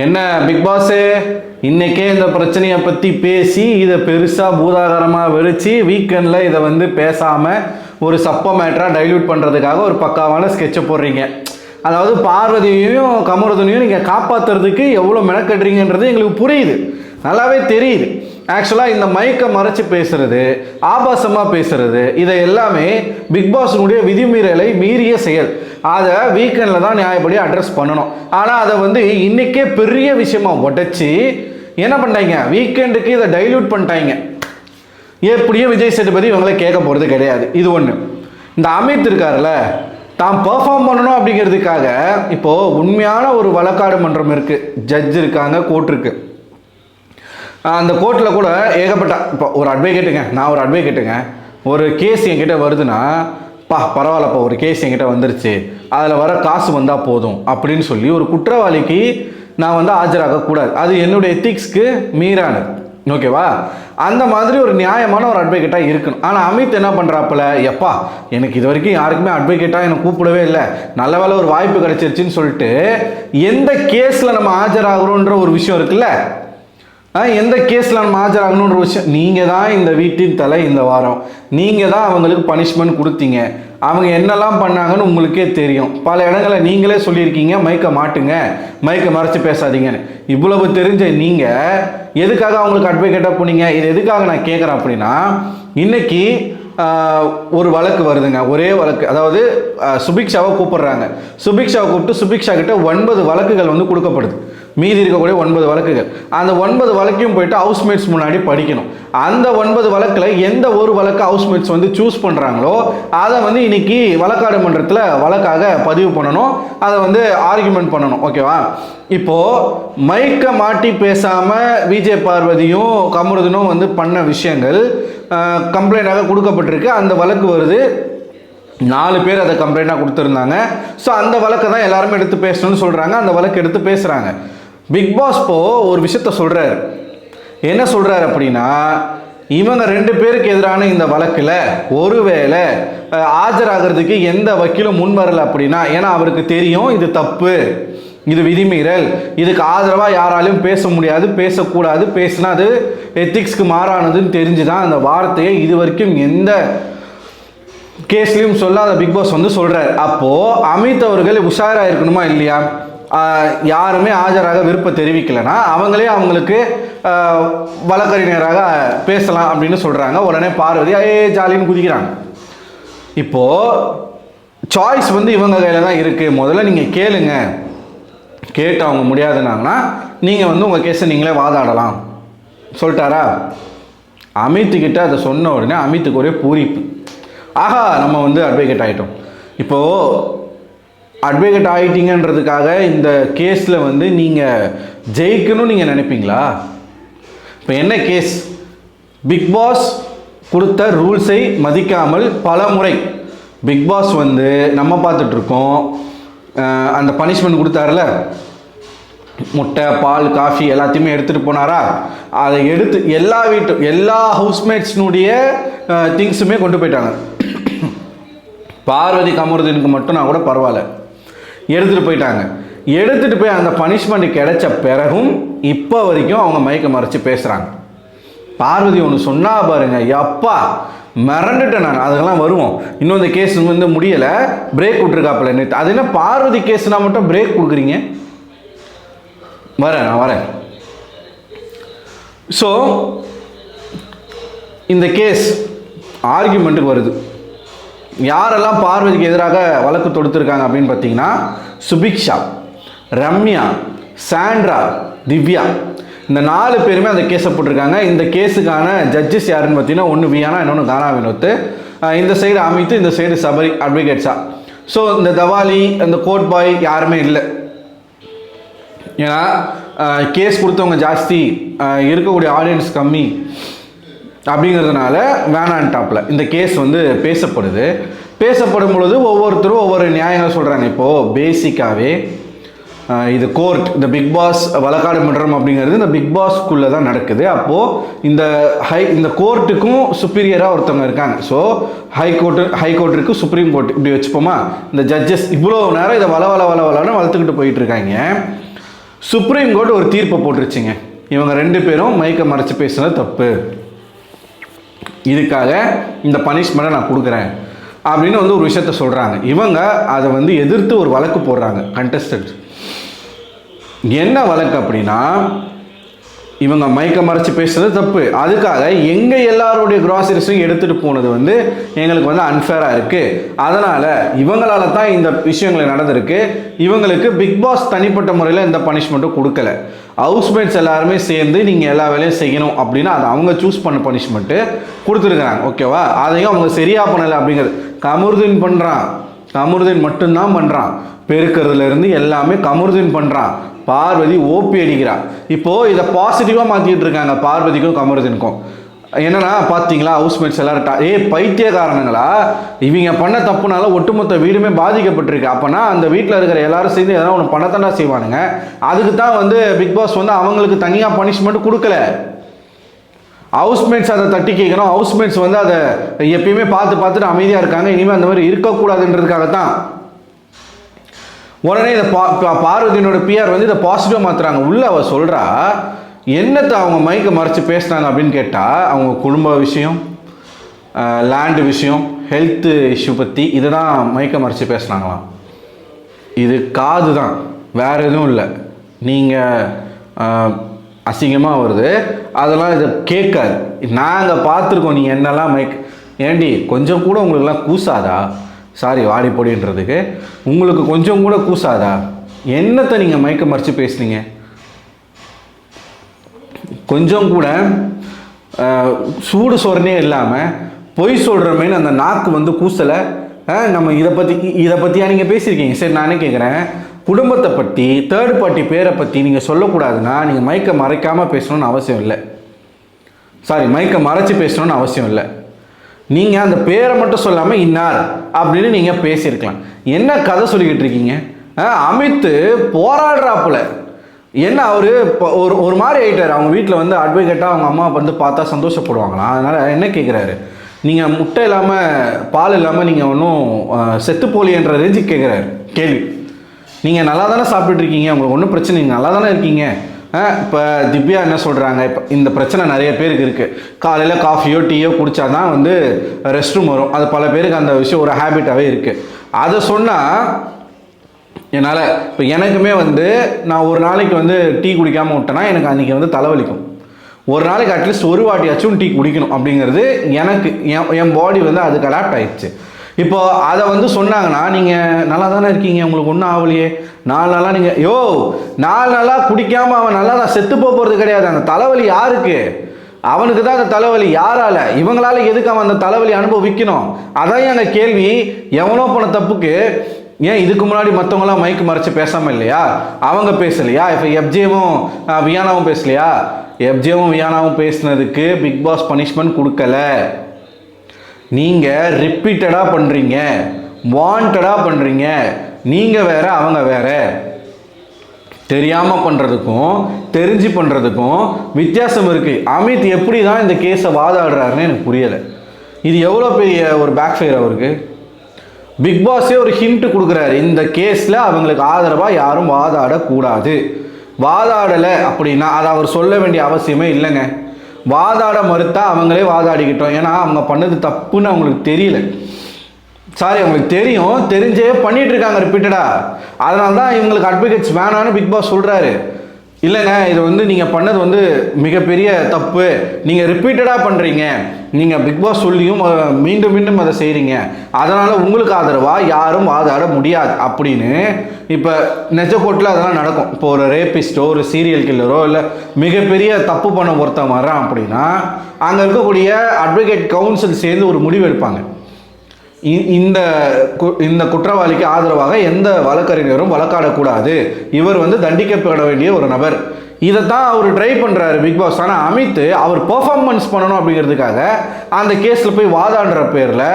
என்ன big pass இன்னைக்கே இந்த பிரச்சனையை பற்றி பேசி இதை பெருசாக பூதாகரமாக வெடிச்சு வீக்கெண்டில் இதை வந்து பேசாமல் ஒரு சப்ப மேட்டராக டைல்யூட் பண்ணுறதுக்காக ஒரு பக்காவான ஸ்கெட்சை போடுறீங்க. அதாவது பார்வதியையும் கமருதனையும் நீங்கள் காப்பாற்றுறதுக்கு எவ்வளோ மெனக்கட்டுறீங்கன்றது எங்களுக்கு புரியுது, நல்லாவே தெரியுது. ஆக்சுவலாக இந்த மைக்கை மறைச்சி பேசுறது, ஆபாசமாக பேசுறது, இதை எல்லாமே பிக் பாஸினுடைய விதிமீறலை மீறிய செயல். அதை வீக்கெண்டில் தான் நியாயப்படி அட்ரஸ் பண்ணணும். ஆனால் அதை வந்து இன்றைக்கே பெரிய விஷயமா உடைச்சி என்ன பண்ணிட்டாங்க, வீக்கெண்டுக்கு இதை டைல்யூட் பண்ணிட்டாங்க. எப்படியும் விஜய் சேதுபதி இவங்கள கேட்க போகிறது கிடையாது. இது ஒன்று. இந்த அமித் இருக்கார்ல, தான் பெர்ஃபார்ம் பண்ணணும் அப்படிங்கிறதுக்காக இப்போது உண்மையான ஒரு வழக்காடு மன்றம் இருக்குது, ஜட்ஜ் இருக்காங்க, கோர்ட் இருக்குது. அந்த கோர்ட்டில் கூட ஏகப்பட்ட இப்போ ஒரு அட்வொகேட்டுங்க, நான் ஒரு அட்வொகேட்டுங்க, ஒரு கேஸ் என்கிட்ட வருதுன்னா பரவாயில்லப்பா ஒரு கேஸ் என்கிட்ட வந்துருச்சு, அதில் வர காசு வந்தால் போதும் அப்படின்னு சொல்லி ஒரு குற்றவாளிக்கு நான் வந்து ஆஜராகக்கூடாது. அது என்னுடைய எத்திக்ஸ்க்கு மீறானது. ஓகேவா? அந்த மாதிரி ஒரு நியாயமான ஒரு அட்வொகேட்டாக இருக்கணும். ஆனால் அமித் என்ன பண்ணுறாப்புல, எப்பா எனக்கு இது வரைக்கும் யாருக்குமே அட்வொகேட்டாக எனக்கு கூப்பிடவே இல்லை, நல்ல வேலை ஒரு வாய்ப்பு கிடைச்சிருச்சுன்னு சொல்லிட்டு எந்த கேஸில் நம்ம ஆஜராகிறோன்ற ஒரு விஷயம் இருக்குல்ல, எந்த கேஸில் நம்ம ஆஜராகணுன்ற விஷயம், நீங்கள் தான் இந்த வீட்டின் தலை. இந்த வாரம் நீங்கள் தான் அவங்களுக்கு பனிஷ்மெண்ட் கொடுத்தீங்க. அவங்க என்னெல்லாம் பண்ணாங்கன்னு உங்களுக்கே தெரியும். பல இடங்களில் நீங்களே சொல்லியிருக்கீங்க மைக்கை மாட்டுங்க, மைக்கை மறைச்சி பேசாதீங்கன்னு. இவ்வளவு தெரிஞ்ச நீங்கள் எதுக்காக அவங்களுக்கு அட்வொகேட்டாக போனீங்க? இது எதுக்காக நான் கேட்குறேன் அப்படின்னா, இன்னைக்கு ஒரு வழக்கு வருதுங்க, ஒரே வழக்கு. அதாவது சுபிக்ஷாவை கூப்பிடுறாங்க. சுபிக்ஷாவை கூப்பிட்டு சுபிக்ஷா கிட்ட 9 வழக்குகள் வந்து கொடுக்கப்படுது. மீதி இருக்கக்கூடிய 9 வழக்குகள். அந்த 9 வழக்கையும் போயிட்டு ஹவுஸ்மேட்ஸ் முன்னாடி படிக்கணும். அந்த 9 வழக்கில் எந்த ஒரு வழக்கு ஹவுஸ்மேட்ஸ் வந்து சூஸ் பண்ணுறாங்களோ அதை வந்து இன்னைக்கு வழக்காடு மன்றத்தில் வழக்காக பதிவு பண்ணணும், அதை வந்து ஆர்கியூமெண்ட் பண்ணணும். ஓகேவா? இப்போது மைக்கை மாட்டி பேசாமல் விஜய் பார்வதியும் கமருதனும் வந்து பண்ண விஷயங்கள் கம்ப்ளைண்டாக கொடுக்கப்பட்டிருக்கு. அந்த வழக்கு வருது. 4 பேர் அதை கம்ப்ளைண்டாக கொடுத்துருந்தாங்க. ஸோ அந்த வழக்கை தான் எல்லாருமே எடுத்து பேசணும்னு சொல்கிறாங்க. அந்த வழக்கு எடுத்து பேசுகிறாங்க. பிக் பாஸ் ஒரு விஷயத்த சொல்கிறாரு. என்ன சொல்கிறாரு அப்படின்னா, இவங்க 2 பேருக்கு எதிரான இந்த வழக்கில் ஒருவேளை ஆஜராகிறதுக்கு எந்த வக்கீலும் முன் வரலை அப்படின்னா, ஏன்னா அவருக்கு தெரியும் இது தப்பு, இது விதிமீறல், இதுக்கு ஆதரவாக யாராலையும் பேச முடியாது, பேசக்கூடாது, பேசினா அது எத்திக்ஸ்க்கு மாறானதுன்னு தெரிஞ்சு தான் அந்த வார்த்தையை இது வரைக்கும் எந்த கேஸ்லையும் சொல்லாத பிக் பாஸ் வந்து சொல்கிறார். அப்போது அமித் அவர்கள் உஷாராக இருக்கணுமா இல்லையா? யாருமே ஆஜராக விருப்பம் தெரிவிக்கலைன்னா அவங்களே அவங்களுக்கு வழக்கறிஞராக பேசலாம் அப்படின்னு சொல்கிறாங்க. உடனே பார்வதி ஜாலின்னு குதிக்கிறாங்க. இப்போது சாய்ஸ் வந்து இவங்க கையில் தான் இருக்குது. முதல்ல நீங்கள் கேளுங்க, கேட்டு அவங்க முடியாதுனாங்கன்னா நீங்கள் வந்து உங்கள் கேஸை நீங்களே வாதாடலாம் சொல்லிட்டாரா? அமித்துக்கிட்ட அதை சொன்ன உடனே அமித்துக்கு ஒரே பூரிப்பு. ஆஹா, நம்ம வந்து அட்வொகேட் ஆகிட்டோம். இப்போது அட்வொகேட் ஆகிட்டீங்கன்றதுக்காக இந்த கேஸில் வந்து நீங்கள் ஜெயிக்கணும்னு நீங்கள் நினைப்பீங்களா? இப்போ என்ன கேஸ்? பிக் பாஸ் கொடுத்த ரூல்ஸை மதிக்காமல் பல முறை பிக் பாஸ் வந்து நம்ம பார்த்துட்ருக்கோம். அந்த பனிஷ்மெண்ட் கொடுத்தாருல, முட்டை, பால், காஃபி எல்லாத்தையுமே எடுத்துகிட்டு போனாரா? அதை எடுத்து எல்லா ஹவுஸ்மேட்ஸ்னுடைய திங்ஸுமே கொண்டு போயிட்டாங்க. பார்வதி கமருதனுக்கு மட்டும் நான் கூட பரவாயில்ல, எடுத்துகிட்டு போயிட்டாங்க. எடுத்துகிட்டு போய் அந்த பனிஷ்மெண்ட் கிடைச்ச பிறகும் இப்போ வரைக்கும் அவங்க மைக்கை மறைச்சி பேசுகிறாங்க. பார்வதி ஒன்று சொன்னா பாருங்க, எப்பா மிரண்டுட்டேன் நான். அதுக்கெல்லாம் வருவோம். இன்னும் இந்த கேஸ் வந்து முடியலை, பிரேக் விட்டுருக்காப்புல நேற்று. அது என்ன பார்வதி கேஸ்னால் மட்டும் பிரேக் கொடுக்குறீங்க? நான் வரேன். ஸோ இந்த கேஸ் ஆர்கியூமெண்ட்டுக்கு வருது. யாரெல்லாம் பார்வதிக்கு எதிராக வழக்கு தொடுத்துருக்காங்க அப்படின்னு பார்த்தீங்கன்னா, சுபிக்ஷா, ரம்யா, சாண்ட்ரா, திவ்யா, இந்த 4 பேருமே அந்த கேஸை போட்டிருக்காங்க. இந்த கேஸுக்கான ஜட்ஜஸ் யாருன்னு பார்த்தீங்கன்னா, ஒன்று வியானா, இன்னொன்று கானா வினோத். இந்த சைடு அமித், இந்த சைடு சபரி அட்வொகேட்ஸா. ஸோ இந்த தவாலி, இந்த கோர்ட் பாய் யாருமே இல்லை. ஏன்னா கேஸ் கொடுத்தவங்க ஜாஸ்தி, இருக்கக்கூடிய ஆடியன்ஸ் கம்மி அப்படிங்கிறதுனால வேணான்டாப்பில் இந்த கேஸ் வந்து பேசப்படும் பொழுது ஒவ்வொருத்தரும் ஒவ்வொரு நியாயங்கள் சொல்கிறாங்க. இப்போது பேசிக்காகவே இது கோர்ட், இந்த பிக் பாஸ் வழக்காடு மன்றம் அப்படிங்கிறது இந்த பிக் பாஸ்க்குள்ளே தான் நடக்குது. அப்போது இந்த கோர்ட்டுக்கும் சுப்பீரியராக ஒருத்தவங்க இருக்காங்க. ஸோ ஹைகோர்ட் இருக்குது, சுப்ரீம் கோர்ட், இப்படி வச்சுப்போமா? இந்த ஜட்ஜஸ் இவ்வளோ நேரம் இதை வளன்னு வளர்த்துக்கிட்டு போயிட்டு இருக்காங்க. சுப்ரீம் கோர்ட் ஒரு தீர்ப்பை போட்டுருச்சுங்க. இவங்க 2 பேரும் மைக்கை மறைச்சு பேசுனது தப்பு, இதுக்காக இந்த பனிஷ்மெண்ட்டை நான் கொடுக்குறேன் அப்படின்னு வந்து ஒரு விஷயத்த சொல்கிறாங்க. இவங்க அதை வந்து எதிர்த்து ஒரு வழக்கு போடுறாங்க கண்டஸ்டன்ட். என்ன வழக்கு அப்படின்னா, இவங்க மைக்கை மறைச்சு பேசுறது தப்பு, அதுக்காக எங்கள் எல்லாருடைய கிராசரிஸும் எடுத்துகிட்டு போனது வந்து எங்களுக்கு வந்து அன்ஃபேராக இருக்குது, அதனால் இவங்களால தான் இந்த விஷயங்கள் நடந்திருக்கு, இவங்களுக்கு பிக் பாஸ் தனிப்பட்ட முறையில் எந்த பனிஷ்மெண்ட்டும் கொடுக்கல, ஹவுஸ்மேட்ஸ் எல்லாருமே சேர்ந்து நீங்கள் எல்லா வேலையும் செய்யணும் அப்படின்னு அதை அவங்க சூஸ் பண்ண பனிஷ்மெண்ட்டு கொடுத்துருக்குறாங்க. ஓகேவா? அதையும் அவங்க சரியாக பண்ணலை அப்படிங்கிறது கமருதீன் பண்ணுறான். கமருதீன் மட்டும்தான் பண்ணுறான், பெருக்கிறதுலேருந்து எல்லாமே கமருதீன் பண்ணுறான். பார்வதி ஓபி அடிக்கிறா. இப்போது இதை பாசிட்டிவாக மாற்றிட்டு இருக்காங்க பார்வதிக்கும் கமருதீனுக்கும். என்னன்னா பார்த்தீங்களா, ஹவுஸ்மேட்ஸ் எல்லாரும் பைத்தியக்காரனுங்களா, இவங்க பண்ண தப்புனால ஒட்டுமொத்த வீடுமே பாதிக்கப்பட்டிருக்கு, அப்போனா அந்த வீட்டில் இருக்கிற எல்லாரும் சேர்ந்து எதனா ஒன்று பண்ணத்தாண்டா செய்வானுங்க. அதுக்கு தான் வந்து பிக் பாஸ் வந்து அவங்களுக்கு தனியாக பனிஷ்மெண்ட் கொடுக்கல, ஹவுஸ்மேட்ஸ் அதை தட்டி கேட்கணும். ஹவுஸ்மேட்ஸ் வந்து அதை எப்பயுமே பார்த்துட்டு அமைதியாக இருக்காங்க, இனிமேல் அந்த மாதிரி இருக்கக்கூடாதுன்றதுக்காகத்தான் உடனே இதை பார்வதியினோட பிஆர் வந்து இதை பாசிட்டிவாக மாற்றுறாங்க. உள்ள அவ சொல்கிறா, என்னத்தை அவங்க மைக்கை மறைச்சு பேசுனாங்க அப்படின்னு கேட்டால், அவங்க குடும்ப விஷயம், லேண்டு விஷயம், ஹெல்த்து இஷ்யூ பற்றி இதை தான் மைக்கை மறைச்சு பேசுனாங்களாம். இது காது தான், வேறு எதுவும் இல்லை. நீங்கள் அசிங்கமாக வருது, அதெல்லாம் இதை கேட்காது. நாங்கள் பார்த்துருக்கோம் நீங்கள் என்னெல்லாம் ஏண்டி கொஞ்சம் கூட உங்களுக்கெல்லாம் கூசாதா, சாரி வாடி பொடின்றதுக்கு உங்களுக்கு கொஞ்சம் கூட கூசாதா, என்னத்தை நீங்கள் மைக்கை மறைச்சு பேசுனீங்க, கொஞ்சம் கூட சூடு சொரணே இல்லாமல் பொய் சொல்கிறமேன்னு அந்த நாக்கு வந்து கூசலை. நம்ம இதை பற்றியா நீங்கள் பேசியிருக்கீங்க? சரி நானே கேட்குறேன், குடும்பத்தை பற்றி தேர்ட் பார்ட்டி பேரை பற்றி நீங்கள் சொல்லக்கூடாதுன்னா நீங்கள் மைக்கை மறைக்காமல் பேசணும்னு அவசியம் இல்லை, சாரி மைக்கை மறைச்சி பேசணும்னு அவசியம் இல்லை. நீங்கள் அந்த பேரை மட்டும் சொல்லாமல் இன்னார் அப்படின்னு நீங்கள் பேசியிருக்கலாம். என்ன கதை சொல்லிக்கிட்டு இருக்கீங்க? அமித் போராடுறாப்புல என்ன அவர் ஒரு மாதிரி ஆகிட்டார். அவங்க வீட்டில் வந்து அட்வொகேட்டாக அவங்க அம்மா வந்து பார்த்தா சந்தோஷப்படுவாங்களாம். அதனால் என்ன கேட்குறாரு, நீங்கள் முட்டை இல்லாமல் பால் இல்லாமல் நீங்கள் ஒன்றும் செத்து போலியன்ற ரேஞ்சுக்கு கேட்குறாரு கேள்வி. நீங்கள் நல்லா தானே சாப்பிட்டுருக்கீங்க, உங்களுக்கு ஒன்றும் பிரச்சனை, நீங்கள் நல்லா தானே இருக்கீங்க. இப்போ திவ்யா என்ன சொல்கிறாங்க, இப்போ இந்த பிரச்சனை நிறைய பேருக்கு இருக்குது, காலையில் காஃபியோ டீயோ குடித்தா தான் வந்து ரெஸ்ட் ரூம் வரும், அது பல பேருக்கு அந்த விஷயம் ஒரு ஹேபிட்டாகவே இருக்குது. அதை சொன்னால் என்னால் இப்போ எனக்குமே வந்து நான் ஒரு நாளைக்கு வந்து டீ குடிக்காமல் விட்டேன்னா எனக்கு அன்றைக்கி வந்து தலைவலிக்கும். ஒரு நாளைக்கு அட்லீஸ்ட் ஒரு வாட்டியாச்சும் டீ குடிக்கணும் அப்படிங்கிறது எனக்கு என் பாடி வந்து அதுக்கு அடாப்ட் ஆகிடுச்சு. இப்போ அதை வந்து சொன்னாங்கன்னா, நீங்கள் நல்லா தானே இருக்கீங்க, உங்களுக்கு ஒன்றும் ஆகலையே, 4 நாளாக நீங்கள் 4 நாளாக குடிக்காமல் அவன் நல்லா தான் செத்து போகிறது கிடையாது. அந்த தலைவலி யாருக்கு? அவனுக்கு தான் அந்த தலைவலி. யாரால? இவங்களால எதுக்கு அவன் அந்த தலைவலி அனுபவிக்கணும்? அதான் எங்கள் கேள்வி. எவனோ போன தப்புக்கு ஏன் இதுக்கு முன்னாடி மற்றவங்களாம் மைக்கு மறைச்சு பேசாமல் இல்லையா? அவங்க பேசலையா? இப்போ எஃப்ஜேவும் வியானாவும் பேசலையா? எஃப்ஜேவும் வியானாவும் பேசினதுக்கு பிக் பாஸ் பனிஷ்மெண்ட் கொடுக்கல. நீங்கள் ரிப்பீட்டடாக பண்ணுறீங்க, வாண்டடாக பண்ணுறீங்க. நீங்கள் வேற அவங்க வேற. தெரியாமல் பண்ணுறதுக்கும் தெரிஞ்சு பண்ணுறதுக்கும் வித்தியாசம் இருக்குது. அமித் எப்படி தான் இந்த கேஸை வாதாடுறாருன்னு எனக்கு புரியலை. இது எவ்வளோ பெரிய ஒரு பேக் ஃபயர் அவருக்கு. பிக் பாஸே ஒரு ஹிண்ட் கொடுக்குறாரு, இந்த கேஸில் அவங்களுக்கு ஆதரவாக யாரும் வாதாடக்கூடாது. வாதாடலை அப்படின்னா அதை அவர் சொல்ல வேண்டிய அவசியமே இல்லைங்க. வாதாட மறுத்தா அவங்களே வாதாடிக்கிட்டோம், ஏன்னா அவங்க பண்ணது தப்புன்னு அவங்களுக்கு தெரியல. சாரி, அவங்களுக்கு தெரியும், தெரிஞ்சே பண்ணிட்டு இருக்காங்க ரிப்பீட்டடா. அதனால தான் இவங்களுக்கு அட்வொகேட்ஸ் வேணான்னு பிக் பாஸ் சொல்கிறாரு. இல்லைங்க, இது வந்து நீங்கள் பண்ணது வந்து மிகப்பெரிய தப்பு, நீங்கள் ரிப்பீட்டடாக பண்ணுறீங்க, நீங்கள் பிக் பாஸ் சொல்லியும் மீண்டும் மீண்டும் அதை செய்கிறீங்க, அதனால் உங்களுக்கு ஆதரவாக யாரும் வாதாட முடியாது அப்படின்னு. இப்போ நெஜ கோர்ட்டில் அதெல்லாம் நடக்கும். இப்போ ஒரு ரேபிஸ்டோ ஒரு சீரியல் கில்லரோ இல்லை மிகப்பெரிய தப்பு பண்ண ஒருத்தன் வர்றான் அப்படின்னா அங்கே இருக்கக்கூடிய அட்வொகேட் கவுன்சில் சேர்ந்து ஒரு முடிவு எடுப்பாங்க. இந்த குற்றவாளிக்கு ஆதரவாக எந்த வழக்கறிஞரும் வழக்காடக்கூடாது, இவர் வந்து தண்டிக்கப்பட வேண்டிய ஒரு நபர். இதைத்தான் அவர் ட்ரை பண்ணுறாரு பிக் பாஸ். ஆனால் அமித் அவர் பெர்ஃபார்மன்ஸ் பண்ணணும் அப்படிங்கிறதுக்காக அந்த கேஸில் போய் வாதாடுற பேரில்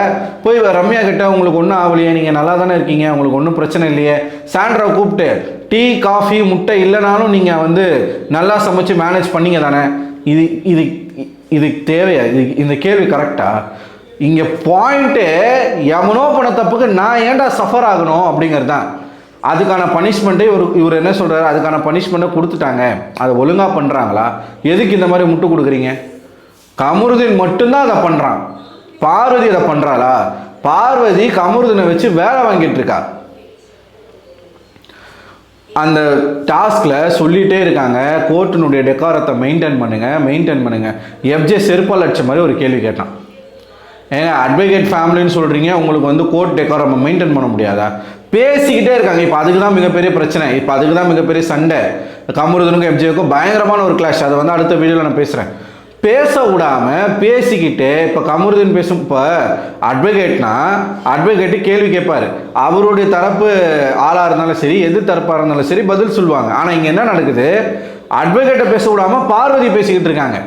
போய் ரம்யா கிட்ட உங்களுக்கு ஒன்றும் ஆகலையே, நீங்கள் நல்லா தானே இருக்கீங்க, உங்களுக்கு ஒன்றும் பிரச்சனை இல்லையே, சாண்ட்ராவை கூப்பிட்டு டீ காஃபி முட்டை இல்லைனாலும் நீங்கள் வந்து நல்லா சமைச்சு மேனேஜ் பண்ணிங்க தானே, இது தேவையா? இந்த கேள்வி கரெக்டா? இங்கே பாயிண்ட்டு எவனோ பண்ண தப்புக்கு நான் ஏன்டா சஃபர் ஆகணும் அப்படிங்கிறது தான். அதுக்கான பனிஷ்மெண்ட்டே இவர் என்ன சொல்கிறாரு, அதுக்கான பனிஷ்மெண்ட்டை கொடுத்துட்டாங்க, அதை ஒழுங்காக பண்ணுறாங்களா? எதுக்கு இந்த மாதிரி முட்டு கொடுக்குறீங்க? கமருதீன் மட்டும்தான் அதை பண்ணுறான், பார்வதி அதை பண்ணுறாளா? பார்வதி கமருதீனை வச்சு வேலை வாங்கிட்டு இருக்கா. அந்த டாஸ்கில் சொல்லிகிட்டே இருக்காங்க, கோர்ட்டினுடைய டெக்காரத்தை மெயின்டைன் பண்ணுங்க. எஃப்ஜே செருப்பால் அடிச்ச மாதிரி ஒரு கேள்வி கேட்டான். ஏங்க அட்வொகேட் ஃபேமிலின்னு சொல்கிறீங்க, உங்களுக்கு வந்து கோர்ட் டெக்காரம் மெயின்டைன் பண்ண முடியாதா? பேசிக்கிட்டே இருக்காங்க. இப்போ அதுக்கு தான் மிகப்பெரிய பிரச்சனை, இப்போ அதுக்கு தான் மிகப்பெரிய சண்டை. கமருதனுக்கும் எஃப்ஜேவுக்கும் பயங்கரமான ஒரு கிளாஷ். அதை வந்து அடுத்த வீடியோவில் நான் பேசுகிறேன். பேச விடாமல் பேசிக்கிட்டு இப்போ கமருதீன் பேசும். இப்போ அட்வொகேட்டு கேள்வி கேட்பார், அவருடைய தரப்பு ஆளாக இருந்தாலும் சரி, எது தரப்பாக இருந்தாலும் சரி பதில் சொல்லுவாங்க. ஆனால் இங்கே என்ன நடக்குது, அட்வொகேட்டை பேச விடாமல் பார்வதி பேசிக்கிட்டு இருக்காங்க.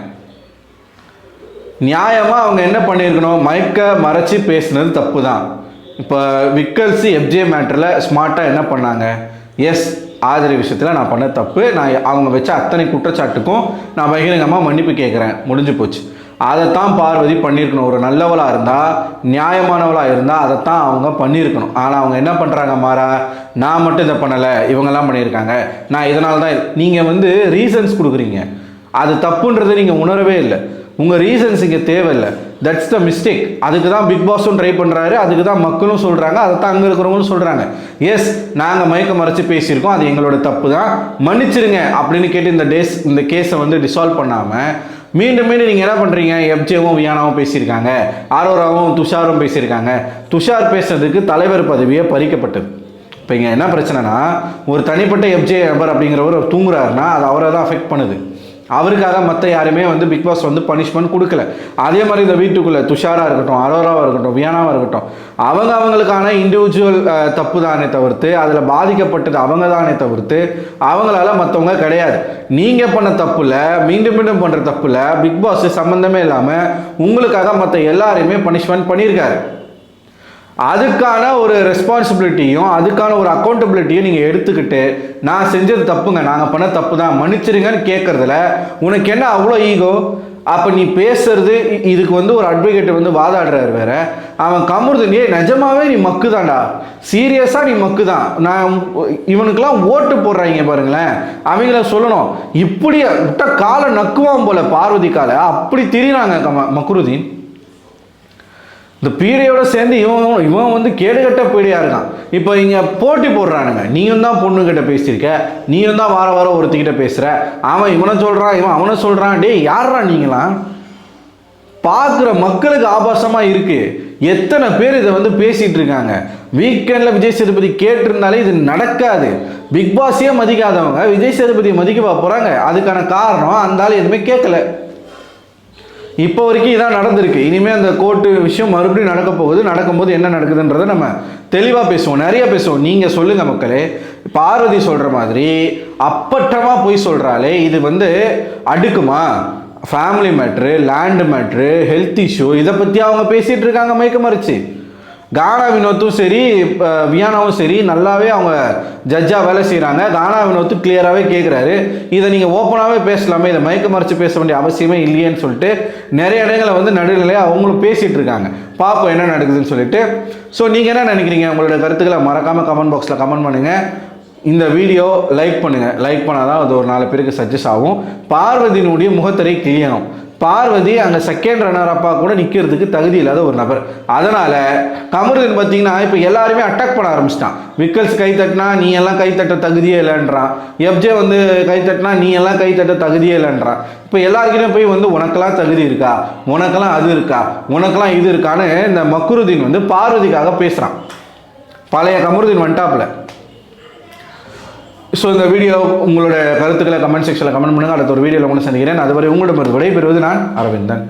நியாயமாக அவங்க என்ன பண்ணியிருக்கணும், மயக்க மறைச்சி பேசுனது தப்பு தான். இப்போ விக்கல்ஸ் எஃப்ஜே மேட்டரில் ஸ்மார்ட்டாக என்ன பண்ணாங்க, எஸ் ஆதிரி விஷயத்தில் நான் பண்ண தப்பு, நான் அவங்க வச்ச அத்தனை குற்றச்சாட்டுக்கும் நான் பகிரங்கமாக மன்னிப்பு கேட்குறேன், முடிஞ்சு போச்சு. அதைத்தான் பார்வதி பண்ணியிருக்கணும். ஒரு நல்லவளாக இருந்தால், நியாயமானவளாக இருந்தால் அதைத்தான் அவங்க பண்ணியிருக்கணும். ஆனால் அவங்க என்ன பண்ணுறாங்க, மாறா நான் மட்டும் இதை பண்ணலை, இவங்கெல்லாம் பண்ணியிருக்காங்க, நான் இதனால தான். நீங்கள் வந்து ரீசன்ஸ் கொடுக்குறீங்க, அது தப்புன்றதை நீங்கள் உணரவே இல்லை. உங்கள் ரீசன்ஸ் இங்கே தேவையில்லை. That's the mistake. அதுக்கு தான் பிக் பாஸும் ட்ரை பண்ணுறாரு, அதுக்கு தான் மக்களும் சொல்கிறாங்க, அதை தான் அங்கே இருக்கிறவங்களும் சொல்கிறாங்க. எஸ் நாங்கள் மயக்க மறைச்சி பேசியிருக்கோம், அது எங்களோட தப்பு தான், மன்னிச்சிருங்க அப்படின்னு கேட்டு இந்த கேஸை வந்து டிசால்வ் பண்ணாமல் மீண்டும் நீங்கள் என்ன பண்ணுறீங்க, எஃப்ஜேவும் வியானாவும் பேசியிருக்காங்க, ஆரோராவும் துஷாரும் பேசியிருக்காங்க. துஷார் பேசுறதுக்கு தலைவர் பதவியே பறிக்கப்பட்டது. இப்போ இங்கே என்ன பிரச்சனைனா, ஒரு தனிப்பட்ட எஃப்ஜே நபர் அப்படிங்கிறவர் தூங்குறாருன்னா அது அவரை தான் அஃபெக்ட் பண்ணுது. அவருக்காக மற்ற யாருமே வந்து பிக் பாஸ் வந்து பனிஷ்மெண்ட் கொடுக்கல. அதே மாதிரி இந்த வீட்டுக்குள்ளே துஷாராக இருக்கட்டும், அரோராவாக இருக்கட்டும், வியானாவாக இருக்கட்டும், அவங்களுக்கான இண்டிவிஜுவல் தப்பு தானே தவிர்த்து, அதில் பாதிக்கப்பட்டது அவங்க தானே தவிர்த்து அவங்களால மற்றவங்க கிடையாது. நீங்கள் பண்ண தப்புல மீண்டும் பண்ணுற தப்புல பிக் பாஸ் சம்மந்தமே இல்லாமல் உங்களுக்காக மற்ற எல்லாரையுமே பனிஷ்மெண்ட் பண்ணியிருக்காரு. அதுக்கான ஒரு ரெஸ்பான்சிபிலிட்டியும் அதுக்கான ஒரு அக்கௌண்டபிலிட்டியும் நீங்கள் எடுத்துக்கிட்டு நான் செஞ்சது தப்புங்க, நாங்கள் பண்ண தப்பு தான், மன்னிச்சிருங்கன்னு கேட்குறதுல உனக்கு என்ன அவ்வளோ ஈகோ? அப்போ நீ பேசுறது இதுக்கு வந்து ஒரு அட்வொகேட் வந்து வாதாடுறாரு வேற, அவன் கமருதீன் நிஜமாவே நீ மக்கு தான்டா, சீரியஸாக நீ மக்கு தான், நான் இவனுக்கெல்லாம் ஓட்டு போடுறாங்க பாருங்களேன், அவங்கள சொல்லணும். இப்படி விட்ட காலை நக்குவான் போல பார்வதி காலை, அப்படி திரிறாங்க மக்ருதீன். இந்த பீடையோட சேர்ந்து இவன் வந்து கேடுகட்ட பீடையாக இருக்கான். இப்போ இங்கே போட்டி போடுறானுங்க, நீயும் தான் பொண்ணுக்கிட்ட பேசியிருக்க, நீயும் தான் வார ஒருத்திக்கிட்ட பேசுகிற, அவன் இவனை சொல்கிறான், இவன் அவனை சொல்கிறான். டே யாரா நீங்களாம்? பார்க்குற மக்களுக்கு ஆபாசமாக இருக்குது. எத்தனை பேர் இதை வந்து பேசிகிட்டு இருக்காங்க. வீக்கெண்டில் விஜய் சேதுபதி கேட்டிருந்தாலே இது நடக்காது. பிக் பாஸையே மதிக்காதவங்க விஜய் சேதுபதியை மதிக்க போகிறாங்க. அதுக்கான காரணம் அந்த ஆள் எதுவுமே கேட்கல. இப்போ வரைக்கும் இதான் நடந்திருக்கு. இனிமேல் அந்த கோர்ட்டு விஷயம் மறுபடியும் நடக்க போகுது. நடக்கும்போது என்ன நடக்குதுன்றதை நம்ம தெளிவாக பேசுவோம், நிறைய பேசுவோம். நீங்கள் சொல்லுங்கள் மக்களே, பார்வதி சொல்கிற மாதிரி அப்பட்டமாக போய் சொல்கிறாளே, இது வந்து அடுக்குமா? Family matter, land matter, health issue, இதை பற்றி அவங்க பேசிகிட்டு இருக்காங்க மயக்க மறைச்சு. கானா வினோத்தும் சரி, வியானாவும் சரி, நல்லாவே அவங்க ஜட்ஜாக வேலை செய்கிறாங்க. கானா வினோத்து கிளியராகவே கேட்குறாரு, இதை நீங்கள் ஓப்பனாகவே பேசலாமே, இதை மயக்க மறைச்சு பேச வேண்டிய அவசியமே இல்லையேன்னு சொல்லிட்டு நிறைய இடங்களை வந்து நடுநிலையாக அவங்களும் பேசிகிட்டு இருக்காங்க. பார்ப்போம் என்ன நடக்குதுன்னு சொல்லிட்டு. ஸோ நீங்கள் என்ன நினைக்கிறீங்க? உங்களோட கருத்துக்களை மறக்காமல் கமெண்ட் பாக்ஸில் கமெண்ட் பண்ணுங்கள். இந்த வீடியோ லைக் பண்ணுங்கள். லைக் பண்ணால் தான் அது ஒரு 4 பேருக்கு சஜஸ்ட் ஆகும். பார்வதியினுடைய முகத்திரை கிளியணும். பார்வதி அங்கே செகண்ட் ரன்னர் அப்பா கூட நிற்கிறதுக்கு தகுதி இல்லாத ஒரு நபர். அதனால் கமருதீன் பார்த்தீங்கன்னா இப்போ எல்லாருமே அட்டாக் பண்ண ஆரம்பிச்சிட்டான். விக்கல்ஸ் கை தட்டினா நீ எல்லாம் கை தட்ட தகுதியே இல்லைன்றான். எஃப்ஜே வந்து கை தட்டினா நீ எல்லாம் கை தட்ட தகுதியே இல்லைன்றான். இப்போ எல்லாருக்கிட்டையும் போய் வந்து உனக்கெல்லாம் தகுதி இருக்கா, உனக்கெல்லாம் அது இருக்கா, உனக்கெல்லாம் இது இருக்கான்னு இந்த மக்ருதீன் வந்து பார்வதிக்காக பேசுகிறான். பழைய கமருதீன் வந்துட்டாப்புல. ஸோ இந்த வீடியோ உங்களோட கருத்துக்களை கமெண்ட் செக்ஷனில் கமெண்ட் பண்ணுங்கள். அடுத்த ஒரு வீடியோவில் ஒன்று சந்திக்கிறேன். அதுவரை உங்களிடமிருந்து விடைபெறுவது நான் அரவிந்தன்.